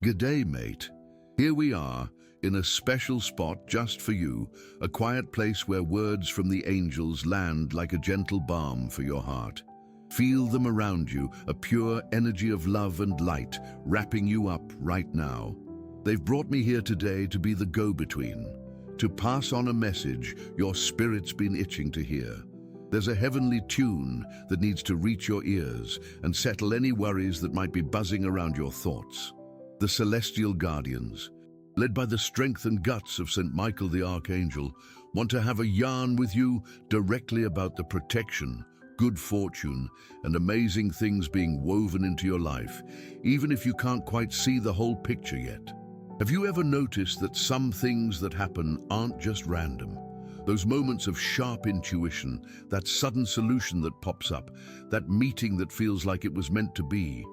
G'day, mate. Here we are, in a special spot just for you, a quiet place where words from the angels land like a gentle balm for your heart. Feel them around you, a pure energy of love and light, wrapping you up right now. They've brought me here today to be the go-between, to pass on a message your spirit's been itching to hear. There's a heavenly tune that needs to reach your ears and settle any worries that might be buzzing around your thoughts. The celestial guardians, led by the strength and guts of St. Michael the Archangel, want to have a yarn with you directly about the protection, good fortune, and amazing things being woven into your life, even if you can't quite see the whole picture yet. Have you ever noticed that some things that happen aren't just random? Those moments of sharp intuition, that sudden solution that pops up, that meeting that feels like it was meant to be.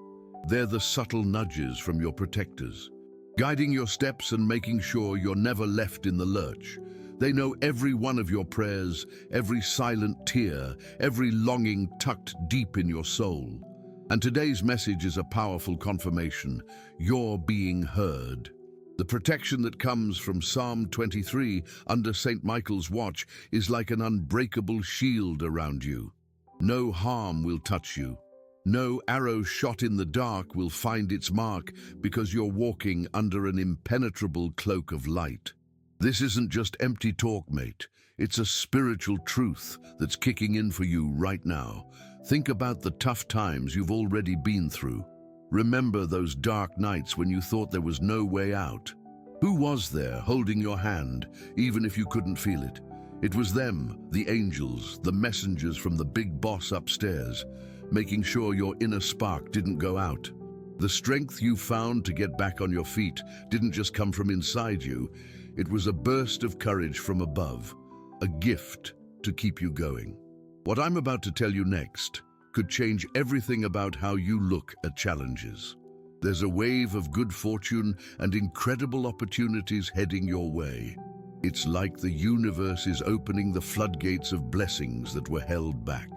They're the subtle nudges from your protectors, guiding your steps and making sure you're never left in the lurch. They know every one of your prayers, every silent tear, every longing tucked deep in your soul. And today's message is a powerful confirmation. You're being heard. The protection that comes from Psalm 23 under St. Michael's watch is like an unbreakable shield around you. No harm will touch you. No arrow shot in the dark will find its mark because you're walking under an impenetrable cloak of light. This isn't just empty talk, mate. It's a spiritual truth that's kicking in for you right now. Think about the tough times you've already been through. Remember those dark nights when you thought there was no way out. Who was there holding your hand, even if you couldn't feel it? It was them, the angels, the messengers from the big boss upstairs, making sure your inner spark didn't go out. The strength you found to get back on your feet didn't just come from inside you. It was a burst of courage from above, a gift to keep you going. What I'm about to tell you next could change everything about how you look at challenges. There's a wave of good fortune and incredible opportunities heading your way. It's like the universe is opening the floodgates of blessings that were held back.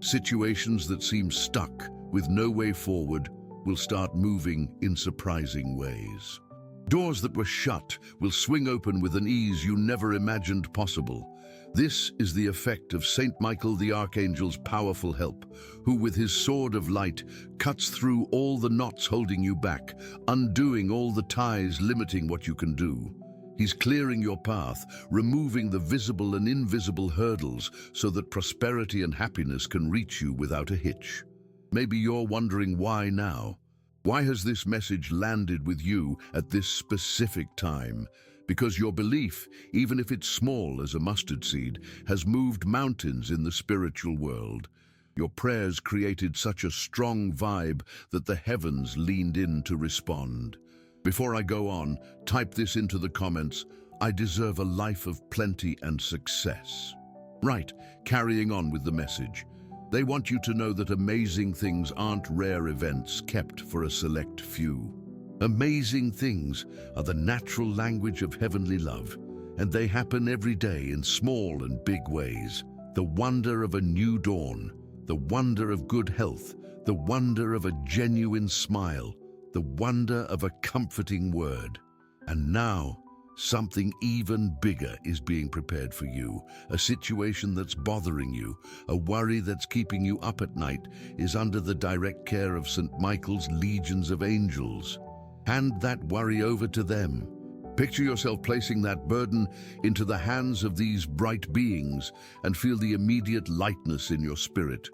Situations that seem stuck with no way forward will start moving in surprising ways. Doors that were shut will swing open with an ease you never imagined possible. This is the effect of St. Michael the Archangel's powerful help, who with his sword of light cuts through all the knots holding you back, undoing all the ties limiting what you can do. He's clearing your path, removing the visible and invisible hurdles so that prosperity and happiness can reach you without a hitch. Maybe you're wondering why now. Why has this message landed with you at this specific time? Because your belief, even if it's small as a mustard seed, has moved mountains in the spiritual world. Your prayers created such a strong vibe that the heavens leaned in to respond. Before I go on, type this into the comments: I deserve a life of plenty and success. Right, carrying on with the message. They want you to know that amazing things aren't rare events kept for a select few. Amazing things are the natural language of heavenly love, and they happen every day in small and big ways. The wonder of a new dawn, the wonder of good health, the wonder of a genuine smile, the wonder of a comforting word. And now, something even bigger is being prepared for you. A situation that's bothering you, a worry that's keeping you up at night, is under the direct care of St. Michael's legions of angels. Hand that worry over to them. Picture yourself placing that burden into the hands of these bright beings and feel the immediate lightness in your spirit.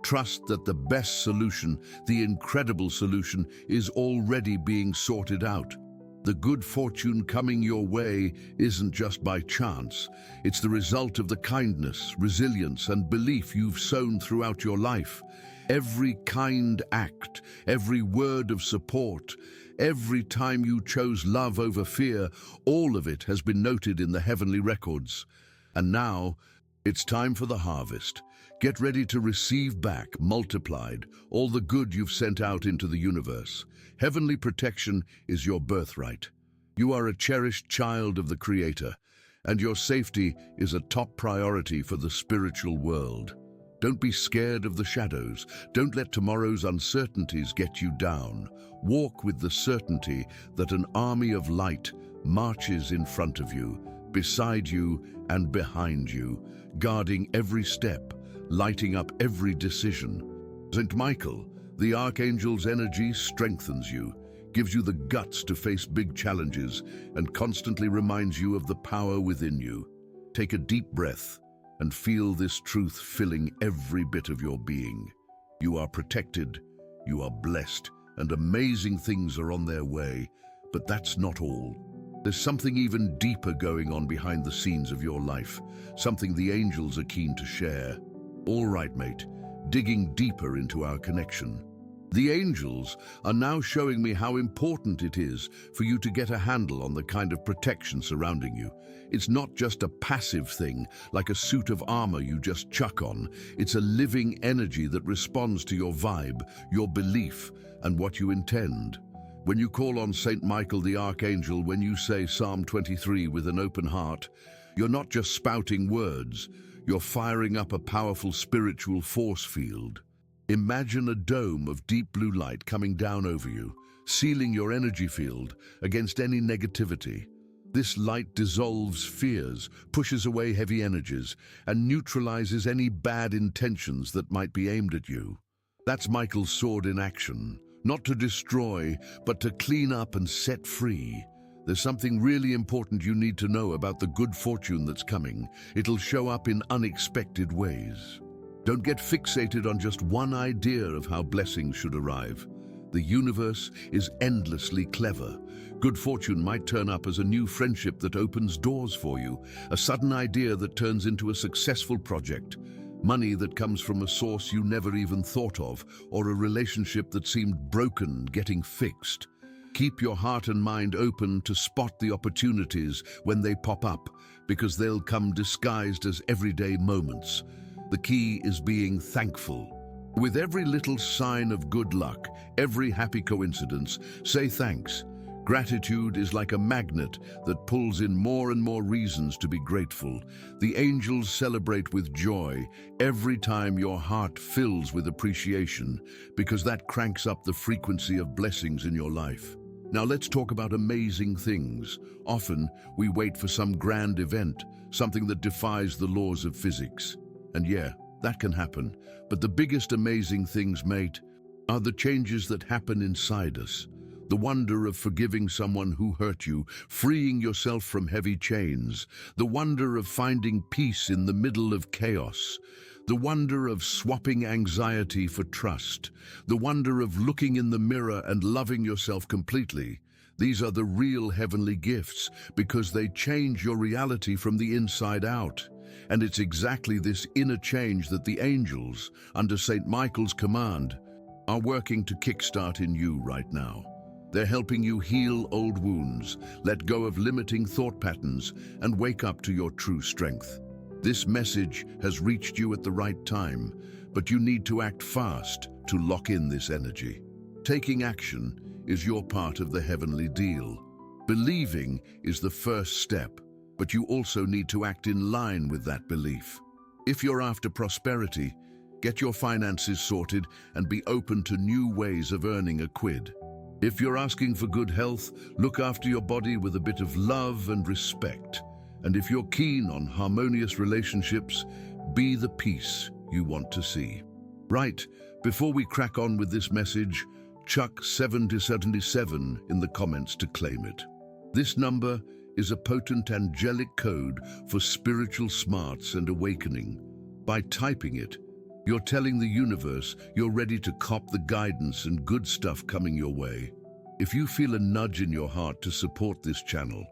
Trust that the best solution, the incredible solution, is already being sorted out. The good fortune coming your way isn't just by chance. It's the result of the kindness, resilience, and belief you've sown throughout your life. Every kind act, every word of support, every time you chose love over fear, all of it has been noted in the heavenly records. And now, it's time for the harvest. Get ready to receive back, multiplied, all the good you've sent out into the universe. Heavenly protection is your birthright. You are a cherished child of the Creator, and your safety is a top priority for the spiritual world. Don't be scared of the shadows. Don't let tomorrow's uncertainties get you down. Walk with the certainty that an army of light marches in front of you, beside you and behind you, guarding every step, lighting up every decision. St. Michael, the Archangel's energy strengthens you, gives you the guts to face big challenges, and constantly reminds you of the power within you. Take a deep breath and feel this truth filling every bit of your being. You are protected, you are blessed, and amazing things are on their way. But that's not all. There's something even deeper going on behind the scenes of your life, something the angels are keen to share. All right, mate, digging deeper into our connection. The angels are now showing me how important it is for you to get a handle on the kind of protection surrounding you. It's not just a passive thing, like a suit of armor you just chuck on. It's a living energy that responds to your vibe, your belief, and what you intend. When you call on St. Michael the Archangel, when you say Psalm 23 with an open heart, you're not just spouting words, you're firing up a powerful spiritual force field. Imagine a dome of deep blue light coming down over you, sealing your energy field against any negativity. This light dissolves fears, pushes away heavy energies, and neutralizes any bad intentions that might be aimed at you. That's Michael's sword in action, not to destroy, but to clean up and set free. There's something really important you need to know about the good fortune that's coming. It'll show up in unexpected ways. Don't get fixated on just one idea of how blessings should arrive. The universe is endlessly clever. Good fortune might turn up as a new friendship that opens doors for you, a sudden idea that turns into a successful project, money that comes from a source you never even thought of, or a relationship that seemed broken getting fixed. Keep your heart and mind open to spot the opportunities when they pop up, because they'll come disguised as everyday moments. The key is being thankful. With every little sign of good luck, every happy coincidence, say thanks. Gratitude is like a magnet that pulls in more and more reasons to be grateful. The angels celebrate with joy every time your heart fills with appreciation, because that cranks up the frequency of blessings in your life. Now let's talk about amazing things. Often we wait for some grand event, something that defies the laws of physics. And yeah, that can happen. But the biggest amazing things, mate, are the changes that happen inside us. The wonder of forgiving someone who hurt you, freeing yourself from heavy chains. The wonder of finding peace in the middle of chaos. The wonder of swapping anxiety for trust. The wonder of looking in the mirror and loving yourself completely. These are the real heavenly gifts, because they change your reality from the inside out. And it's exactly this inner change that the angels, under St. Michael's command, are working to kickstart in you right now. They're helping you heal old wounds, let go of limiting thought patterns, and wake up to your true strength. This message has reached you at the right time, but you need to act fast to lock in this energy. Taking action is your part of the heavenly deal. Believing is the first step, but you also need to act in line with that belief. If you're after prosperity, get your finances sorted and be open to new ways of earning a quid. If you're asking for good health, look after your body with a bit of love and respect. And if you're keen on harmonious relationships, be the peace you want to see. Right, before we crack on with this message, chuck 7-77 in the comments to claim it. This number is a potent angelic code for spiritual smarts and awakening. By typing it, you're telling the universe you're ready to cop the guidance and good stuff coming your way. If you feel a nudge in your heart to support this channel,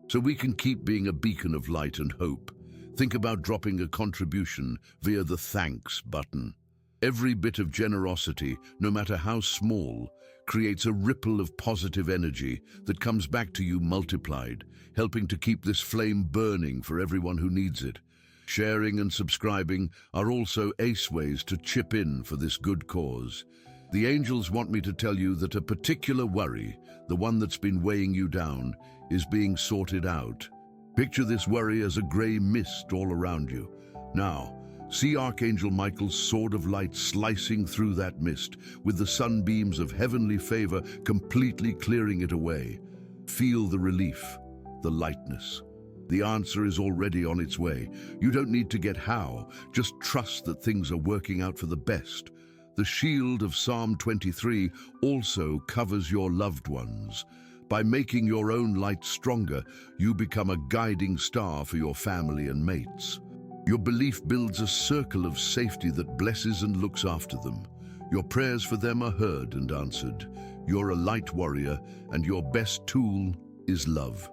so we can keep being a beacon of light and hope, think about dropping a contribution via the thanks button. Every bit of generosity, no matter how small, creates a ripple of positive energy that comes back to you multiplied, helping to keep this flame burning for everyone who needs it. Sharing and subscribing are also ace ways to chip in for this good cause. The angels want me to tell you that a particular worry, the one that's been weighing you down, is being sorted out. Picture this worry as a grey mist all around you. Now, See Archangel Michael's sword of light slicing through that mist, with the sunbeams of heavenly favor completely clearing it away. Feel the relief, the lightness. The answer is already on its way. You don't need to get how, just trust that things are working out for the best. The shield of Psalm 23 also covers your loved ones. By making your own light stronger, you become a guiding star for your family and mates. Your belief builds a circle of safety that blesses and looks after them. Your prayers for them are heard and answered. You're a light warrior, and your best tool is love.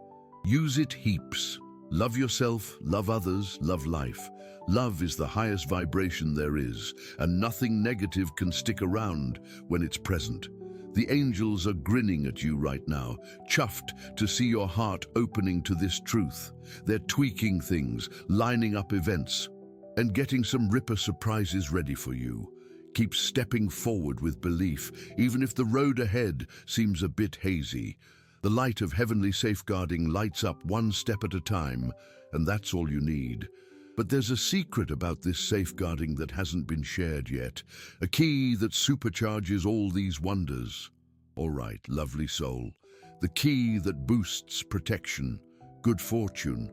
Use it heaps. Love yourself, love others, love life. Love is the highest vibration there is, and nothing negative can stick around when it's present. The angels are grinning at you right now, chuffed to see your heart opening to this truth. They're tweaking things, lining up events, and getting some ripper surprises ready for you. Keep stepping forward with belief, even if the road ahead seems a bit hazy. The light of heavenly safeguarding lights up one step at a time, and that's all you need. But there's a secret about this safeguarding that hasn't been shared yet, a key that supercharges all these wonders. All right, lovely soul, the key that boosts protection, good fortune,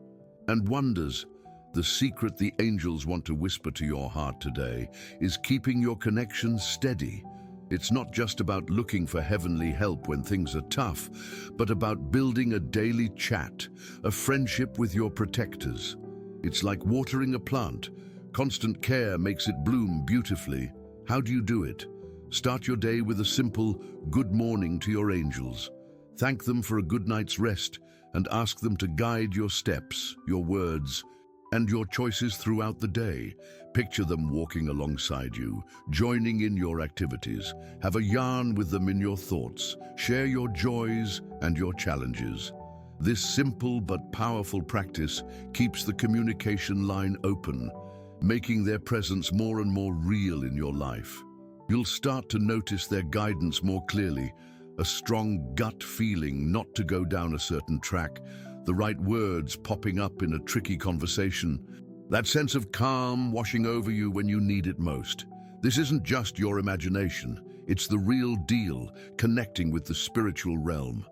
and wonders. The secret the angels want to whisper to your heart today is keeping your connection steady. It's not just about looking for heavenly help when things are tough, but about building a daily chat, a friendship with your protectors. It's like watering a plant. Constant care makes it bloom beautifully. How do you do it? Start your day with a simple good morning to your angels. Thank them for a good night's rest and ask them to guide your steps, your words, and your choices throughout the day. Picture them walking alongside you, joining in your activities. Have a yarn with them in your thoughts. Share your joys and your challenges. This simple but powerful practice keeps the communication line open, making their presence more and more real in your life. You'll start to notice their guidance more clearly, a strong gut feeling not to go down a certain track, the right words popping up in a tricky conversation, that sense of calm washing over you when you need it most. This isn't just your imagination, it's the real deal, connecting with the spiritual realm.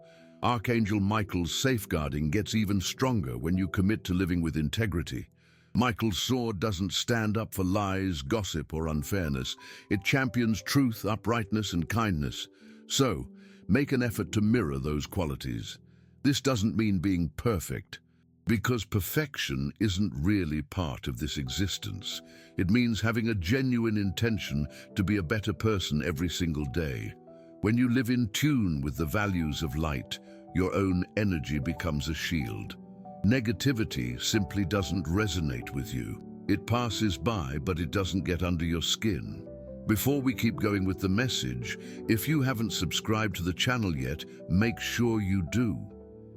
Archangel Michael's safeguarding gets even stronger when you commit to living with integrity. Michael's sword doesn't stand up for lies, gossip, or unfairness. It champions truth, uprightness, and kindness. So, make an effort to mirror those qualities. This doesn't mean being perfect, because perfection isn't really part of this existence. It means having a genuine intention to be a better person every single day. When you live in tune with the values of light, your own energy becomes a shield. Negativity simply doesn't resonate with you. It passes by, but it doesn't get under your skin. Before we keep going with the message, if you haven't subscribed to the channel yet, make sure you do.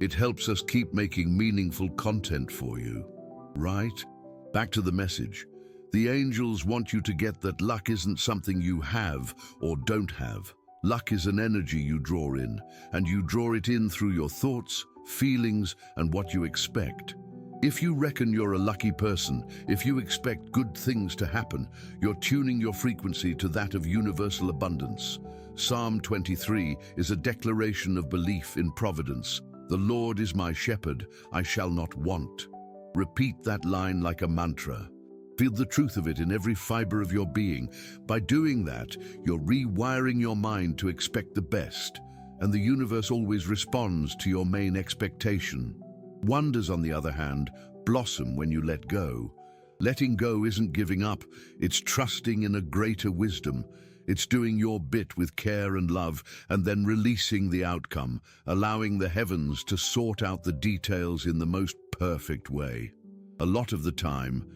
It helps us keep making meaningful content for you. Right? Back to the message. The angels want you to get that luck isn't something you have or don't have. Luck is an energy you draw in, and you draw it in through your thoughts, feelings, and what you expect. If you reckon you're a lucky person, if you expect good things to happen, you're tuning your frequency to that of universal abundance. Psalm 23 is a declaration of belief in providence. The Lord is my shepherd, I shall not want. Repeat that line like a mantra. Feel the truth of it in every fiber of your being. By doing that, you're rewiring your mind to expect the best, and the universe always responds to your main expectation. Wonders, on the other hand, blossom when you let go. Letting go isn't giving up, it's trusting in a greater wisdom. It's doing your bit with care and love, and then releasing the outcome, allowing the heavens to sort out the details in the most perfect way. A lot of the time,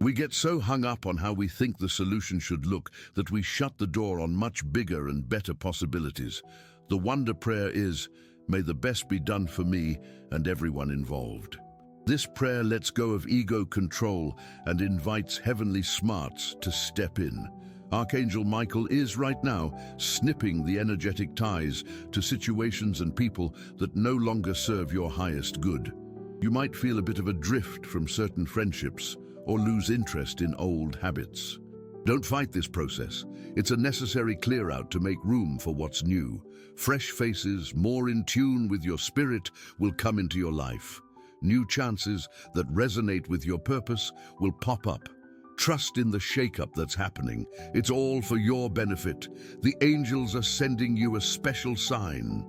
we get so hung up on how we think the solution should look that we shut the door on much bigger and better possibilities. The wonder prayer is, may the best be done for me and everyone involved. This prayer lets go of ego control and invites heavenly smarts to step in. Archangel Michael is right now snipping the energetic ties to situations and people that no longer serve your highest good. You might feel a bit of a drift from certain friendships, or lose interest in old habits. Don't fight this process. It's a necessary clear-out to make room for what's new. Fresh faces, more in tune with your spirit, will come into your life. New chances that resonate with your purpose will pop up. Trust in the shake-up that's happening. It's all for your benefit. The angels are sending you a special sign.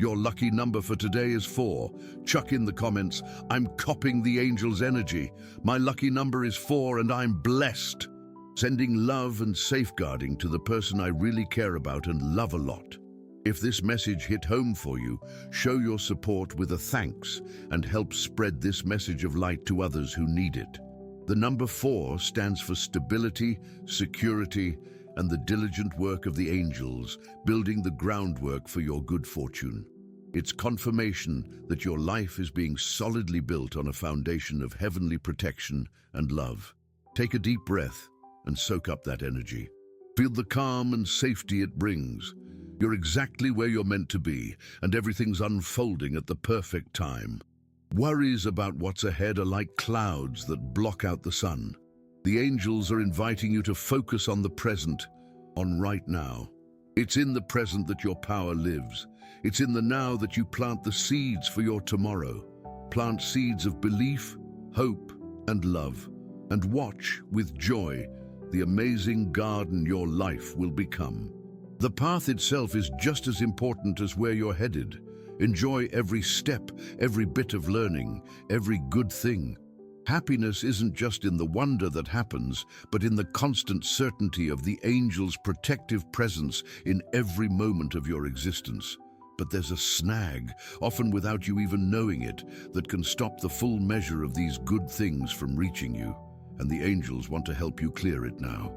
Your lucky number for today is 4. Chuck in the comments, "I'm copping the angels' energy. My lucky number is 4 and I'm blessed." Sending love and safeguarding to the person I really care about and love a lot. If this message hit home for you, show your support with a thanks and help spread this message of light to others who need it. The number 4 stands for stability, security, and the diligent work of the angels, building the groundwork for your good fortune. It's confirmation that your life is being solidly built on a foundation of heavenly protection and love. Take a deep breath and soak up that energy. Feel the calm and safety it brings. You're exactly where you're meant to be, and everything's unfolding at the perfect time. Worries about what's ahead are like clouds that block out the sun. The angels are inviting you to focus on the present, on right now. It's in the present that your power lives. It's in the now that you plant the seeds for your tomorrow. Plant seeds of belief, hope, and love, and watch with joy the amazing garden your life will become. The path itself is just as important as where you're headed. Enjoy every step, every bit of learning, every good thing. Happiness isn't just in the wonder that happens, but in the constant certainty of the angel's protective presence in every moment of your existence. But there's a snag, often without you even knowing it, that can stop the full measure of these good things from reaching you. And the angels want to help you clear it now.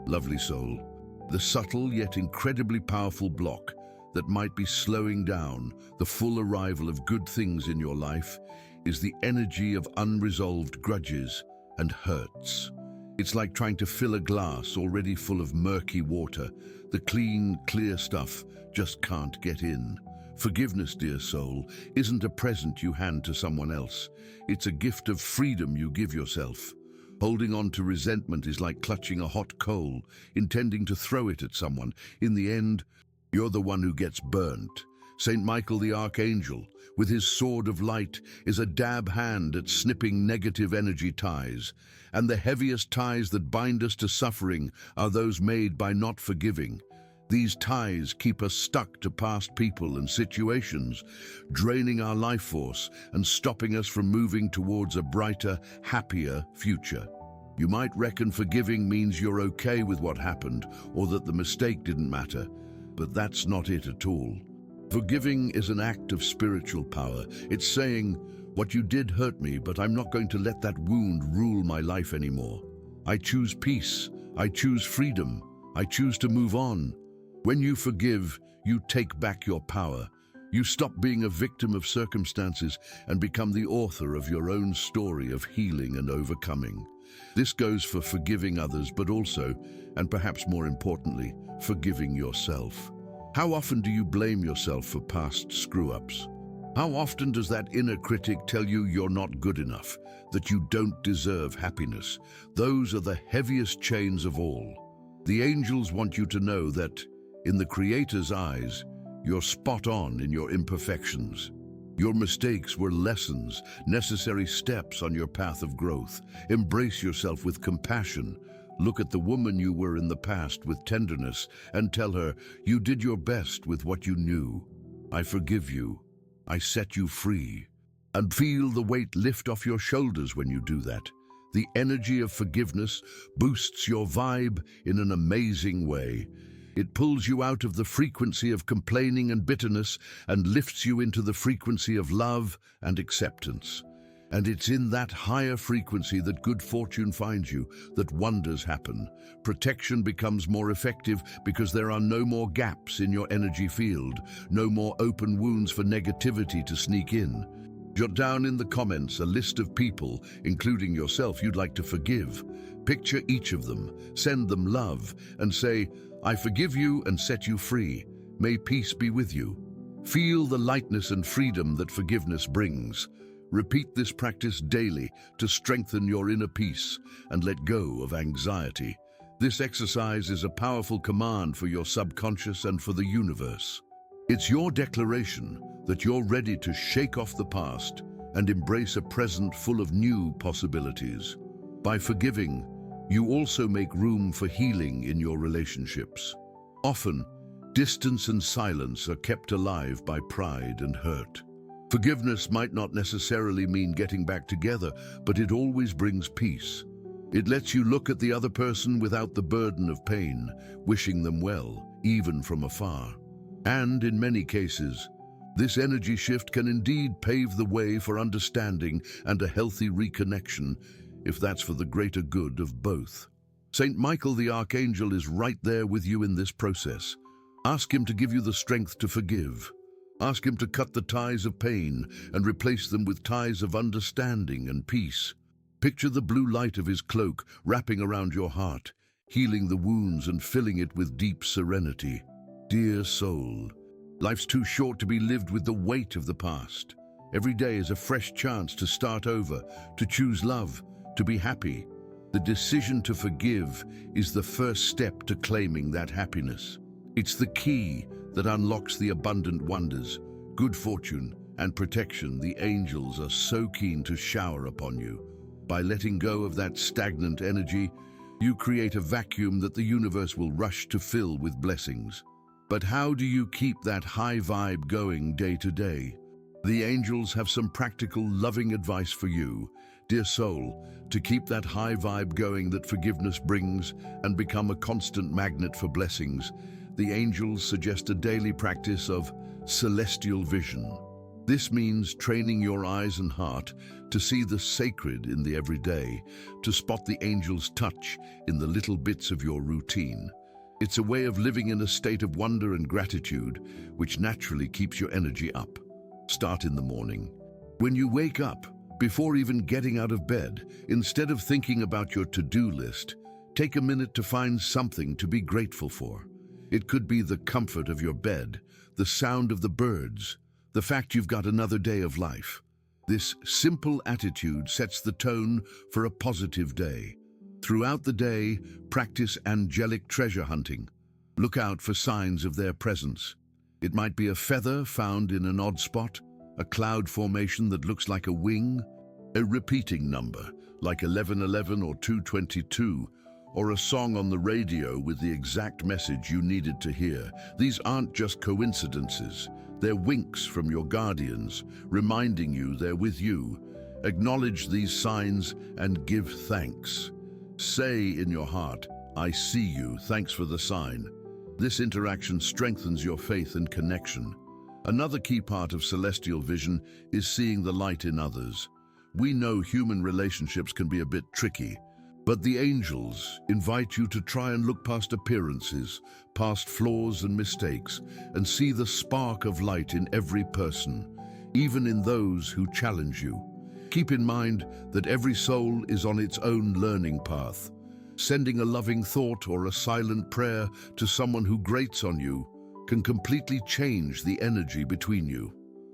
Lovely soul, the subtle yet incredibly powerful block that might be slowing down the full arrival of good things in your life is the energy of unresolved grudges and hurts. It's like trying to fill a glass already full of murky water. The clean, clear stuff just can't get in. Forgiveness, dear soul, isn't a present you hand to someone else. It's a gift of freedom you give yourself. Holding on to resentment is like clutching a hot coal, intending to throw it at someone. In the end, you're the one who gets burnt. Saint Michael the Archangel, with his sword of light, is a dab hand at snipping negative energy ties. And the heaviest ties that bind us to suffering are those made by not forgiving. These ties keep us stuck to past people and situations, draining our life force and stopping us from moving towards a brighter, happier future. You might reckon forgiving means you're okay with what happened or that the mistake didn't matter, but that's not it at all. Forgiving is an act of spiritual power. It's saying, "What you did hurt me, but I'm not going to let that wound rule my life anymore. I choose peace. I choose freedom. I choose to move on." When you forgive, you take back your power. You stop being a victim of circumstances and become the author of your own story of healing and overcoming. This goes for forgiving others, but also, and perhaps more importantly, forgiving yourself. How often do you blame yourself for past screw-ups? How often does that inner critic tell you you're not good enough, that you don't deserve happiness? Those are the heaviest chains of all. The angels want you to know that, in the Creator's eyes, you're spot on in your imperfections. Your mistakes were lessons, necessary steps on your path of growth. Embrace yourself with compassion. Look at the woman you were in the past with tenderness and tell her you did your best with what you knew. I forgive you. I set you free. And feel the weight lift off your shoulders when you do that. The energy of forgiveness boosts your vibe in an amazing way. It pulls you out of the frequency of complaining and bitterness and lifts you into the frequency of love and acceptance. And it's in that higher frequency that good fortune finds you, that wonders happen. Protection becomes more effective because there are no more gaps in your energy field, no more open wounds for negativity to sneak in. Jot down in the comments a list of people, including yourself, you'd like to forgive. Picture each of them, send them love, and say, "I forgive you and set you free. May peace be with you." Feel the lightness and freedom that forgiveness brings. Repeat this practice daily to strengthen your inner peace and let go of anxiety. This exercise is a powerful command for your subconscious and for the universe. It's your declaration that you're ready to shake off the past and embrace a present full of new possibilities. By forgiving, you also make room for healing in your relationships. Often, distance and silence are kept alive by pride and hurt. Forgiveness might not necessarily mean getting back together, but it always brings peace. It lets you look at the other person without the burden of pain, wishing them well, even from afar. And in many cases, this energy shift can indeed pave the way for understanding and a healthy reconnection, if that's for the greater good of both. Saint Michael the Archangel is right there with you in this process. Ask him to give you the strength to forgive. Ask him to cut the ties of pain and replace them with ties of understanding and peace. Picture the blue light of his cloak wrapping around your heart, healing the wounds and filling it with deep serenity. Dear soul, life's too short to be lived with the weight of the past. Every day is a fresh chance to start over, to choose love, to be happy. The decision to forgive is the first step to claiming that happiness. It's the key that unlocks the abundant wonders, good fortune, and protection the angels are so keen to shower upon you. By letting go of that stagnant energy, you create a vacuum that the universe will rush to fill with blessings. But how do you keep that high vibe going day to day? The angels have some practical, loving advice for you, dear soul, to keep that high vibe going that forgiveness brings and become a constant magnet for blessings. The angels suggest a daily practice of celestial vision. This means training your eyes and heart to see the sacred in the everyday, to spot the angel's touch in the little bits of your routine. It's a way of living in a state of wonder and gratitude, which naturally keeps your energy up. Start in the morning. When you wake up, before even getting out of bed, instead of thinking about your to-do list, take a minute to find something to be grateful for. It could be the comfort of your bed, the sound of the birds, the fact you've got another day of life. This simple attitude sets the tone for a positive day. Throughout the day, practice angelic treasure hunting. Look out for signs of their presence. It might be a feather found in an odd spot, a cloud formation that looks like a wing, a repeating number like 1111 or 222, or a song on the radio with the exact message you needed to hear. These aren't just coincidences. They're winks from your guardians, reminding you they're with you. Acknowledge these signs and give thanks. Say in your heart, I see you, thanks for the sign. This interaction strengthens your faith and connection. Another key part of celestial vision is seeing the light in others. We know human relationships can be a bit tricky, but the angels invite you to try and look past appearances, past flaws and mistakes, and see the spark of light in every person, even in those who challenge you. Keep in mind that every soul is on its own learning path. Sending a loving thought or a silent prayer to someone who grates on you can completely change the energy between you.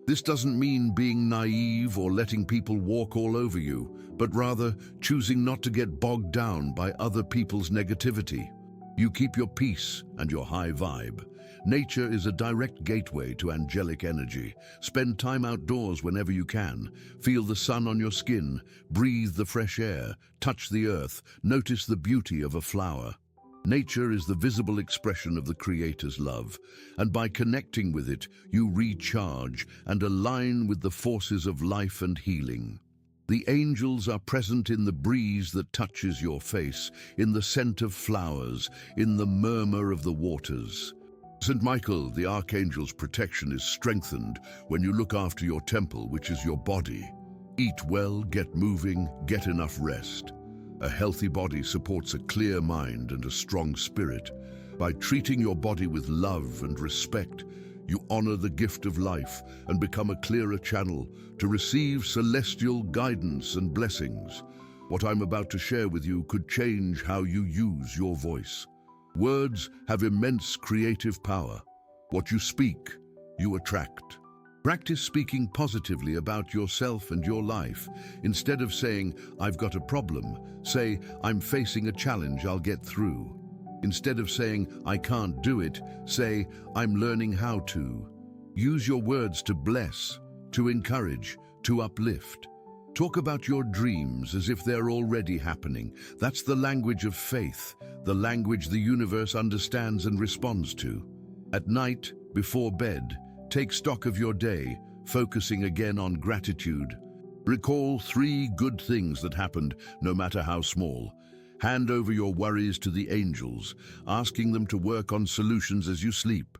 This doesn't mean being naive or letting people walk all over you, but rather choosing not to get bogged down by other people's negativity. You keep your peace and your high vibe. Nature is a direct gateway to angelic energy. Spend time outdoors whenever you can. Feel the sun on your skin, breathe the fresh air, touch the earth, notice the beauty of a flower. Nature is the visible expression of the Creator's love, and by connecting with it, you recharge and align with the forces of life and healing. The angels are present in the breeze that touches your face, in the scent of flowers, in the murmur of the waters. St. Michael, the Archangel's protection is strengthened when you look after your temple, which is your body. Eat well, get moving, get enough rest. A healthy body supports a clear mind and a strong spirit. By treating your body with love and respect, you honor the gift of life and become a clearer channel to receive celestial guidance and blessings. What I'm about to share with you could change how you use your voice. Words have immense creative power. What you speak, you attract. Practice speaking positively about yourself and your life. Instead of saying, "I've got a problem," say, "I'm facing a challenge I'll get through." Instead of saying, "I can't do it," say, "I'm learning how to." Use your words to bless, to encourage, to uplift. Talk about your dreams as if they're already happening. That's the language of faith, the language the universe understands and responds to. At night, before bed, take stock of your day, focusing again on gratitude. Recall 3 good things that happened, no matter how small. Hand over your worries to the angels, asking them to work on solutions as you sleep.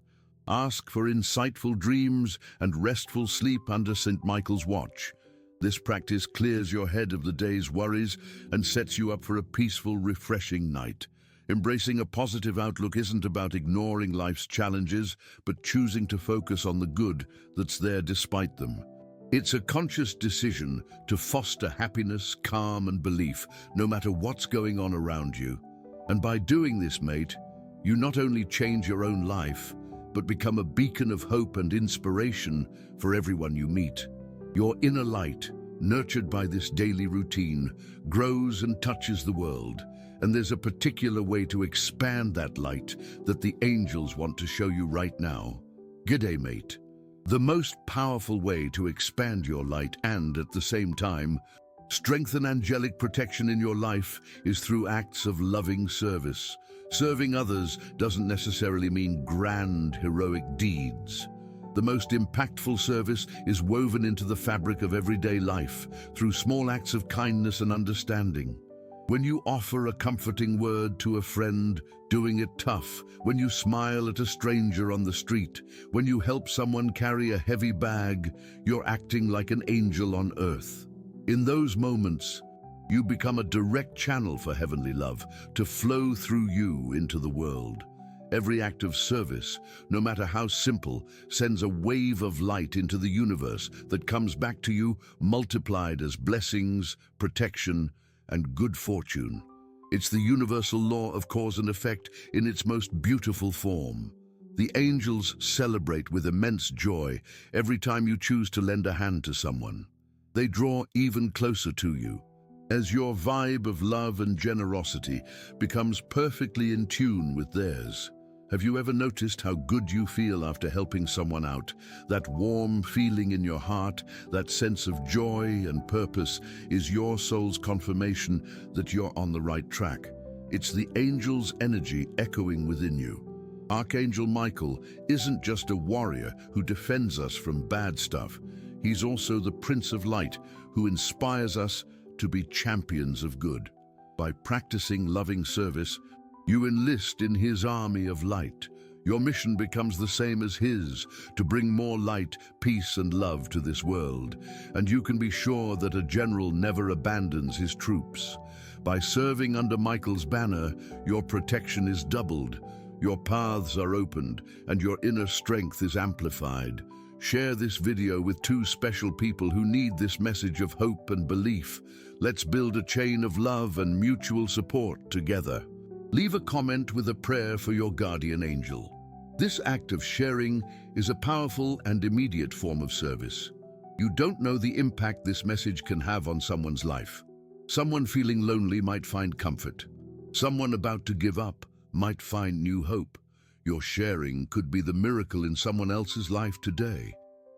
Ask for insightful dreams and restful sleep under St. Michael's watch. This practice clears your head of the day's worries and sets you up for a peaceful, refreshing night. Embracing a positive outlook isn't about ignoring life's challenges, but choosing to focus on the good that's there despite them. It's a conscious decision to foster happiness, calm, and belief, no matter what's going on around you. And by doing this, mate, you not only change your own life, but become a beacon of hope and inspiration for everyone you meet. Your inner light, nurtured by this daily routine, grows and touches the world. And there's a particular way to expand that light that the angels want to show you right now. G'day, mate. The most powerful way to expand your light and, at the same time, strengthen angelic protection in your life is through acts of loving service. Serving others doesn't necessarily mean grand, heroic deeds. The most impactful service is woven into the fabric of everyday life through small acts of kindness and understanding. When you offer a comforting word to a friend, doing it tough, when you smile at a stranger on the street, when you help someone carry a heavy bag, you're acting like an angel on earth. In those moments, you become a direct channel for heavenly love to flow through you into the world. Every act of service, no matter how simple, sends a wave of light into the universe that comes back to you multiplied as blessings, protection, and good fortune. It's the universal law of cause and effect in its most beautiful form. The angels celebrate with immense joy every time you choose to lend a hand to someone. They draw even closer to you, as your vibe of love and generosity becomes perfectly in tune with theirs. Have you ever noticed how good you feel after helping someone out? That warm feeling in your heart, that sense of joy and purpose is your soul's confirmation that you're on the right track. It's the angel's energy echoing within you. Archangel Michael isn't just a warrior who defends us from bad stuff. He's also the Prince of Light who inspires us to be champions of good. By practicing loving service, you enlist in his army of light. Your mission becomes the same as his, to bring more light, peace, and love to this world. And you can be sure that a general never abandons his troops. By serving under Michael's banner, your protection is doubled, your paths are opened, and your inner strength is amplified. Share this video with 2 special people who need this message of hope and belief. Let's build a chain of love and mutual support together. Leave a comment with a prayer for your guardian angel. This act of sharing is a powerful and immediate form of service. You don't know the impact this message can have on someone's life. Someone feeling lonely might find comfort. Someone about to give up might find new hope. Your sharing could be the miracle in someone else's life today.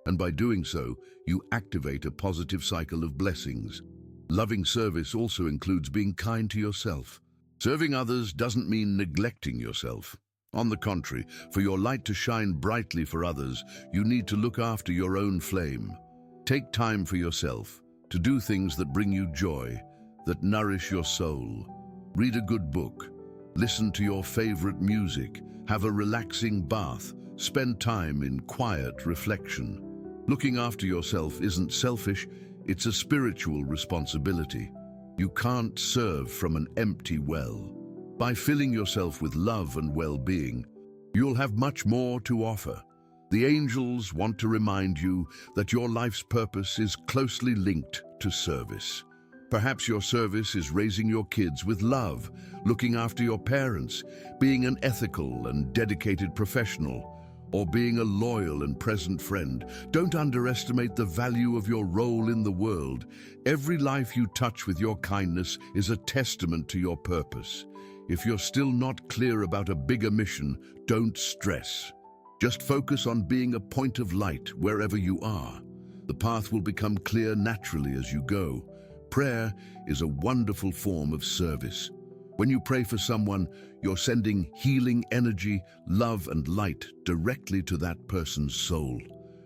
And by doing so, you activate a positive cycle of blessings. Loving service also includes being kind to yourself. Serving others doesn't mean neglecting yourself. On the contrary, for your light to shine brightly for others, you need to look after your own flame. Take time for yourself, to do things that bring you joy, that nourish your soul. Read a good book, listen to your favorite music, have a relaxing bath, spend time in quiet reflection. Looking after yourself isn't selfish, it's a spiritual responsibility. You can't serve from an empty well. By filling yourself with love and well-being, you'll have much more to offer. The angels want to remind you that your life's purpose is closely linked to service. Perhaps your service is raising your kids with love, looking after your parents, being an ethical and dedicated professional, or being a loyal and present friend. Don't underestimate the value of your role in the world. Every life you touch with your kindness is a testament to your purpose. If you're still not clear about a bigger mission, don't stress. Just focus on being a point of light wherever you are. The path will become clear naturally as you go. Prayer is a wonderful form of service. When you pray for someone, you're sending healing energy, love, and light directly to that person's soul.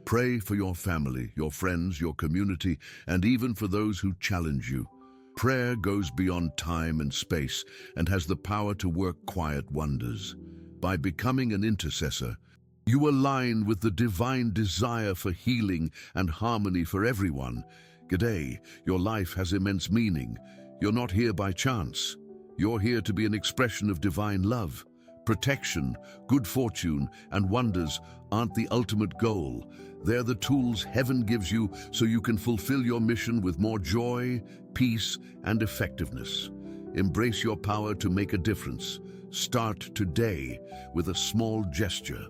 Pray for your family, your friends, your community, and even for those who challenge you. Prayer goes beyond time and space and has the power to work quiet wonders. By becoming an intercessor, you align with the divine desire for healing and harmony for everyone. G'day, your life has immense meaning. You're not here by chance. You're here to be an expression of divine love. Protection, good fortune, and wonders aren't the ultimate goal. They're the tools heaven gives you so you can fulfill your mission with more joy, peace, and effectiveness. Embrace your power to make a difference. Start today with a small gesture.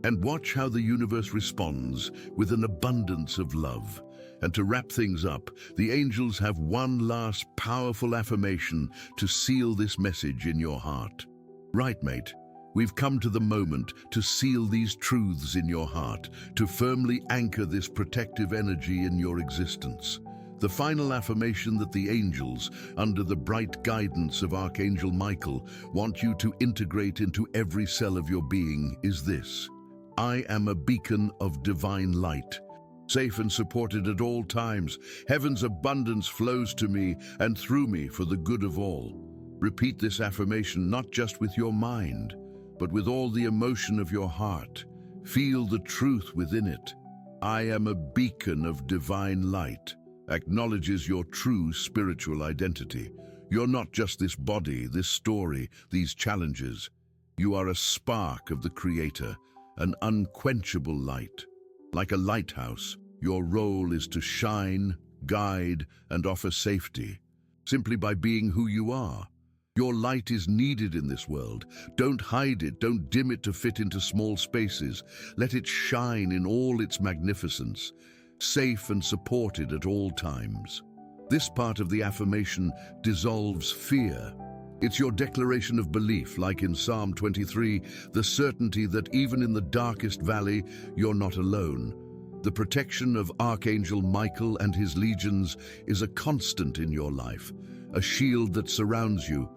And watch how the universe responds with an abundance of love. And to wrap things up, the angels have one last powerful affirmation to seal this message in your heart. Right, mate, we've come to the moment to seal these truths in your heart, to firmly anchor this protective energy in your existence. The final affirmation that the angels, under the bright guidance of Archangel Michael, want you to integrate into every cell of your being is this: I am a beacon of divine light. Safe and supported at all times, heaven's abundance flows to me and through me for the good of all. Repeat this affirmation not just with your mind, but with all the emotion of your heart. Feel the truth within it. I am a beacon of divine light. Acknowledges your true spiritual identity. You're not just this body, this story, these challenges. You are a spark of the Creator, an unquenchable light. Like a lighthouse, your role is to shine, guide, and offer safety, simply by being who you are. Your light is needed in this world. Don't hide it, don't dim it to fit into small spaces. Let it shine in all its magnificence, safe and supported at all times. This part of the affirmation dissolves fear. It's your declaration of belief, like in Psalm 23, the certainty that even in the darkest valley, you're not alone. The protection of Archangel Michael and his legions is a constant in your life, a shield that surrounds you.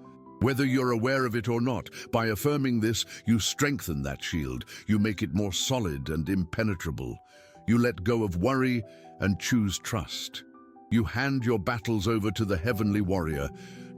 Whether you're aware of it or not, by affirming this, you strengthen that shield. You make it more solid and impenetrable. You let go of worry and choose trust. You hand your battles over to the heavenly warrior,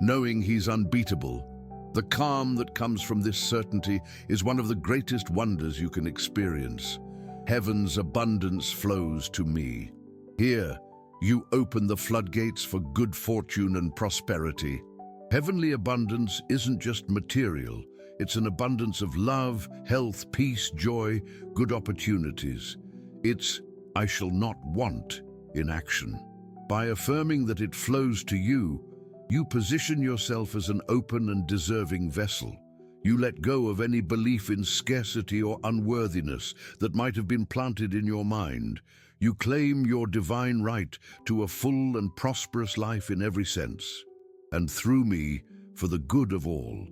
knowing he's unbeatable. The calm that comes from this certainty is one of the greatest wonders you can experience. Heaven's abundance flows to me. Here, you open the floodgates for good fortune and prosperity. Heavenly abundance isn't just material. It's an abundance of love, health, peace, joy, good opportunities. It's I shall not want in action. By affirming that it flows to you, you position yourself as an open and deserving vessel. You let go of any belief in scarcity or unworthiness that might have been planted in your mind. You claim your divine right to a full and prosperous life in every sense. And through me, for the good of all.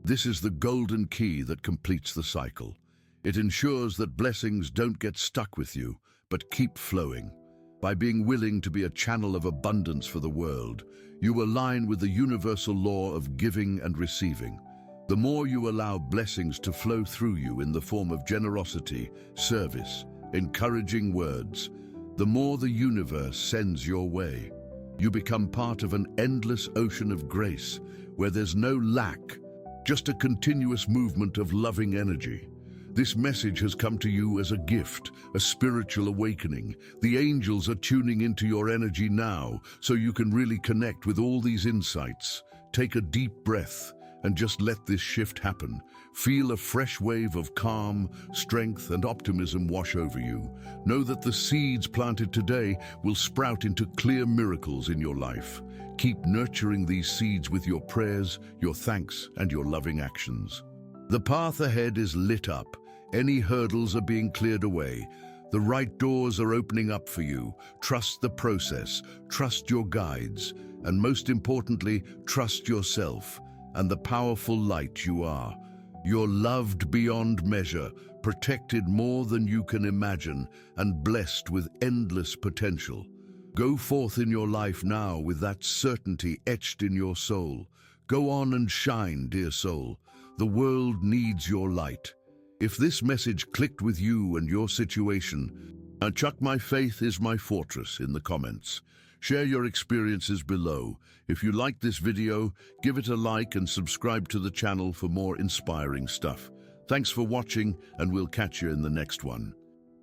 This is the golden key that completes the cycle. It ensures that blessings don't get stuck with you, but keep flowing. By being willing to be a channel of abundance for the world, you align with the universal law of giving and receiving. The more you allow blessings to flow through you in the form of generosity, service, encouraging words, the more the universe sends your way. You become part of an endless ocean of grace, where there's no lack, just a continuous movement of loving energy. This message has come to you as a gift, a spiritual awakening. The angels are tuning into your energy now, so you can really connect with all these insights. Take a deep breath and just let this shift happen. Feel a fresh wave of calm, strength, and optimism wash over you. Know that the seeds planted today will sprout into clear miracles in your life. Keep nurturing these seeds with your prayers, your thanks, and your loving actions. The path ahead is lit up. Any hurdles are being cleared away. The right doors are opening up for you. Trust the process, trust your guides, and most importantly, trust yourself and the powerful light you are. You're loved beyond measure, protected more than you can imagine, and blessed with endless potential. Go forth in your life now with that certainty etched in your soul. Go on and shine, dear soul. The world needs your light. If this message clicked with you and your situation, chuck "My faith is my fortress" in the comments. Share your experiences below. If you liked this video, give it a like and subscribe to the channel for more inspiring stuff. Thanks for watching, and we'll catch you in the next one.